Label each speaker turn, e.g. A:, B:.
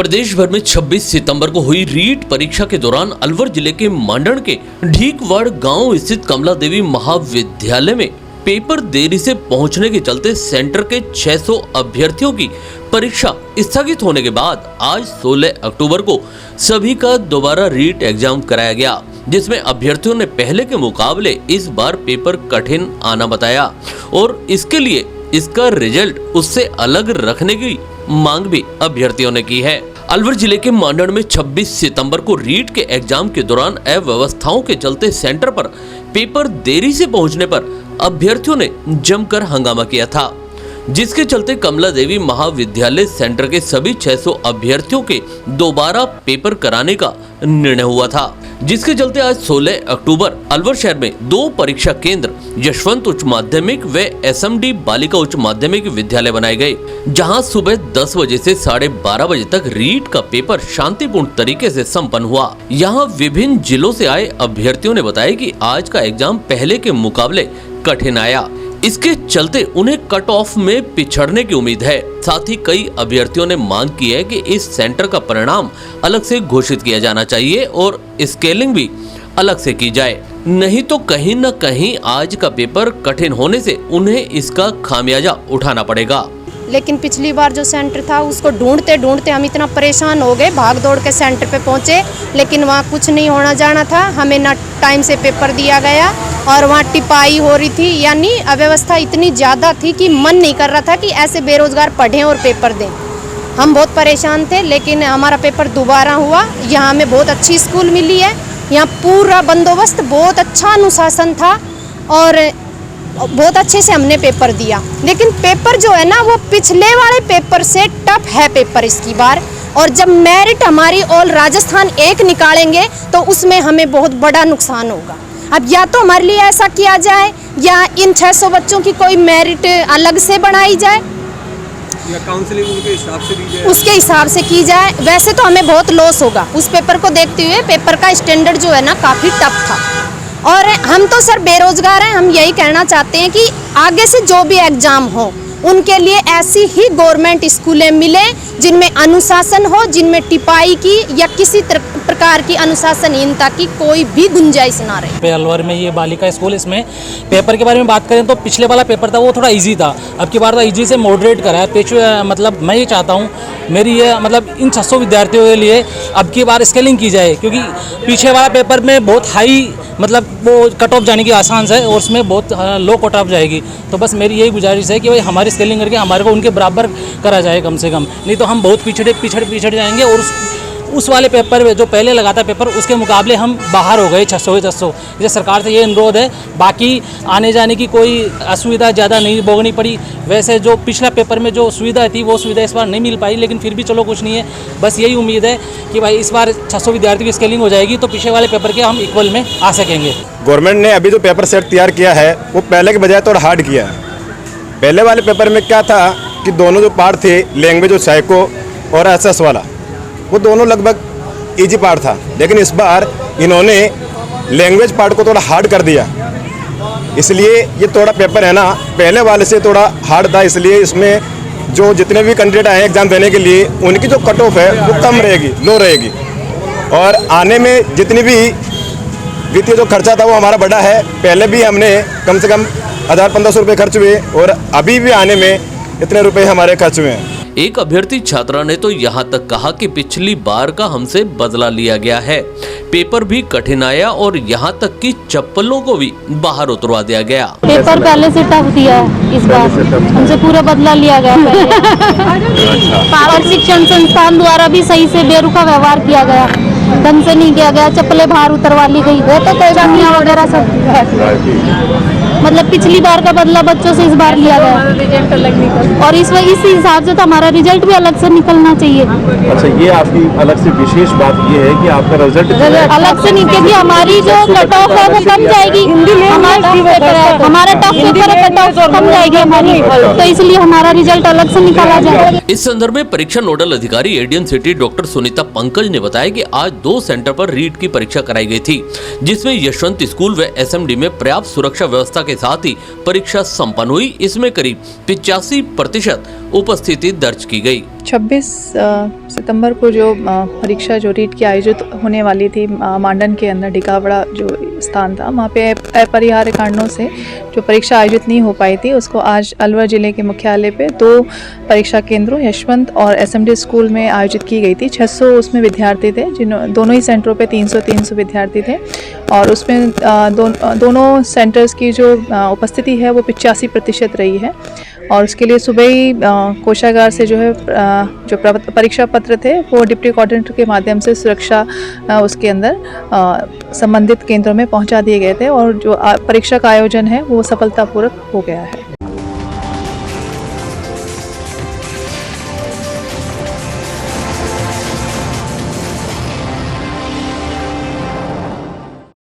A: प्रदेश भर में 26 सितंबर को हुई रीट परीक्षा के दौरान अलवर जिले के मांडण के ढीकवाड़ गांव स्थित कमला देवी महाविद्यालय में पेपर देरी से पहुंचने के चलते सेंटर के 600 अभ्यर्थियों की परीक्षा स्थगित होने के बाद आज 16 अक्टूबर को सभी का दोबारा रीट एग्जाम कराया गया, जिसमें अभ्यर्थियों ने पहले के मुकाबले इस बार पेपर कठिन आना बताया और इसके लिए इसका रिजल्ट उससे अलग रखने की मांग भी अभ्यर्थियों ने की है। अलवर जिले के मांडण में 26 सितंबर को रीट के एग्जाम के दौरान अव्यवस्थाओं के चलते सेंटर पर पेपर देरी से पहुंचने पर अभ्यर्थियों ने जमकर हंगामा किया था, जिसके चलते कमला देवी महाविद्यालय सेंटर के सभी 600 अभ्यर्थियों के दोबारा पेपर कराने का निर्णय हुआ था, जिसके चलते आज 16 अक्टूबर अलवर शहर में 2 परीक्षा केंद्र यशवंत उच्च माध्यमिक व एसएमडी बालिका उच्च माध्यमिक विद्यालय बनाए गए, जहां सुबह 10 बजे से 12:30 बजे तक रीट का पेपर शांतिपूर्ण तरीके से संपन्न हुआ। यहां विभिन्न जिलों से आए अभ्यर्थियों ने बताया कि आज का एग्जाम पहले के मुकाबले कठिन आया, इसके चलते उन्हें कट ऑफ में पिछड़ने की उम्मीद है। साथ ही कई अभ्यर्थियों ने मांग की है कि इस सेंटर का परिणाम अलग से घोषित किया जाना चाहिए और स्केलिंग भी अलग से की जाए, नहीं तो कहीं न कहीं आज का पेपर कठिन होने से उन्हें इसका खामियाजा उठाना पड़ेगा।
B: लेकिन पिछली बार जो सेंटर था उसको ढूंढते ढूंढते हम इतना परेशान हो गए, भाग दौड़ के सेंटर पे पहुंचे, लेकिन वहाँ कुछ नहीं होना जाना था। हमें ना टाइम से पेपर दिया गया और वहाँ टिपाई हो रही थी, यानी अव्यवस्था इतनी ज़्यादा थी कि मन नहीं कर रहा था कि ऐसे बेरोजगार पढ़ें और पेपर दें। हम बहुत परेशान थे, लेकिन हमारा पेपर दोबारा हुआ। यहाँ हमें बहुत अच्छी स्कूल मिली है, यहाँ पूरा बंदोबस्त, बहुत अच्छा अनुशासन था और बहुत अच्छे से हमने पेपर दिया। लेकिन पेपर जो है ना वो पिछले वाले पेपर से टफ है पेपर इसकी बार, और जब मेरिट हमारी ऑल राजस्थान 1 निकालेंगे तो उसमें हमें बहुत बड़ा नुकसान होगा। अब या तो हमारे लिए ऐसा किया जाए या इन 600 बच्चों की कोई मेरिट अलग से बढ़ाई जाए
C: या काउंसलिंग उनके हिसाब से दी जाए,
B: उसके हिसाब से की जाए। वैसे तो हमें बहुत लॉस होगा उस पेपर को देखते हुए। पेपर का स्टैंडर्ड जो है ना काफ़ी टफ था और हम तो सर बेरोजगार हैं। हम यही कहना चाहते हैं कि आगे से जो भी एग्जाम हो उनके लिए ऐसी ही गवर्नमेंट स्कूलें मिले जिनमें अनुशासन हो, जिनमें टिपाई की या किसी प्रकार की अनुशासनहीनता की कोई भी गुंजाइश ना रहे।
D: अलवर में ये बालिका स्कूल, इसमें पेपर के बारे में बात करें तो पिछले वाला पेपर था वो थोड़ा इजी था, अब की बार तो इजी से मॉडरेट करा है। मतलब मैं ये चाहता हूँ मेरी ये मतलब इन 600 विद्यार्थियों के लिए अब की बार स्केलिंग की जाए, क्योंकि पीछे वाला पेपर में बहुत हाई मतलब वो कट ऑफ जाने की आसान है और उसमें बहुत लो कट ऑफ जाएगी। तो बस मेरी यही गुजारिश है कि भाई हमारी स्केलिंग करके हमारे को उनके बराबर करा जाए कम से कम, नहीं तो हम बहुत पिछड़ जाएंगे और उस वाले पेपर में जो पहले लगा था पेपर उसके मुकाबले हम बाहर हो गए 600 के 600। जैसे सरकार से ये अनुरोध है, बाकी आने जाने की कोई असुविधा ज़्यादा नहीं भोगनी पड़ी। वैसे जो पिछला पेपर में जो सुविधा थी वो सुविधा इस बार नहीं मिल पाई, लेकिन फिर भी चलो कुछ नहीं है। बस यही उम्मीद है कि भाई इस बार 600 विद्यार्थी की स्केलिंग हो जाएगी तो पिछले वाले पेपर के हम इक्वल में आ सकेंगे।
E: गवर्नमेंट ने अभी जो पेपर सेट तैयार किया है वो पहले के बजाय थोड़ा हार्ड किया है। पहले वाले पेपर में क्या था कि दोनों जो पार्ट थे, लैंग्वेज और साइको और एसएस वाला, वो दोनों लगभग इजी पार्ट था, लेकिन इस बार इन्होंने लैंग्वेज पार्ट को थोड़ा हार्ड कर दिया। इसलिए ये थोड़ा पेपर है ना पहले वाले से थोड़ा हार्ड था, इसलिए इसमें जो जितने भी कैंडिडेट आए एग्जाम देने के लिए उनकी जो कट ऑफ है वो कम रहेगी, लो रहेगी। और आने में जितनी भी वित्तीय जो खर्चा था वो हमारा बढ़ा है। पहले भी हमने कम से कम 1000-1500 रुपये खर्च हुए और अभी भी आने में इतने रुपए हमारे खर्च हुए हैं।
A: एक अभ्यर्थी छात्रा ने तो यहाँ तक कहा कि पिछली बार का हमसे बदला लिया गया है, पेपर भी कठिन आया और यहाँ तक कि चप्पलों को भी बाहर उतरवा दिया गया।
F: पेपर पहले से टफ दिया है, इस बार हमसे पूरा बदला लिया गया और शिक्षण संस्थान द्वारा भी सही से बेरुखा व्यवहार किया गया, ढंग से नहीं किया गया, चप्पलें बाहर उतरवा ली गई, वो तो पैजानियाँ वगैरह सब मतलब पिछली बार का बदला बच्चों से इस बार लिया गया और इस हिसाब से तो हमारा रिजल्ट भी अलग से निकलना चाहिए।
G: अच्छा, ये आपकी अलग से विशेष बात ये है कि आपका रिजल्ट
F: अलग से नहीं, क्योंकि हमारी जो कट ऑफ है वो कम जाएगी, हमारा टफ पेपर है, कट ऑफ कम जाएगी हमारी, तो इसलिए हमारा रिजल्ट अलग से निकाला जाए।
A: इस संदर्भ में परीक्षा नोडल अधिकारी ADM city doctor Sunita Pankaj ने बताया कि आज 2 सेंटर पर रीट की परीक्षा कराई गई थी, जिसमें यशवंत स्कूल व एसएमडी में पर्याप्त सुरक्षा व्यवस्था के साथ ही परीक्षा संपन्न हुई। इसमें करीब 85% उपस्थिति दर्ज की गई।
H: 26 सितंबर को जो परीक्षा जो रीट की आयोजित होने वाली थी मांडन के अंदर ढिकावड़ा जो स्थान था, वहाँ पे अपरिहार्य कारणों से जो परीक्षा आयोजित नहीं हो पाई थी, उसको आज अलवर जिले के मुख्यालय पे 2 परीक्षा केंद्रों यशवंत और एसएमडी स्कूल में आयोजित की गई थी। 600 उसमें विद्यार्थी थे, दोनों ही सेंटरों पे 300 विद्यार्थी थे और उसमें दोनों सेंटर्स की जो उपस्थिति है वो 85% रही है। और उसके लिए सुबह ही कोषागार से जो है जो परीक्षा पत्र थे वो डिप्टी कोऑर्डिनेटर के माध्यम से सुरक्षा उसके अंदर संबंधित केंद्रों में पहुंचा दिए गए थे और जो परीक्षा का आयोजन है वो सफलतापूर्वक हो गया है।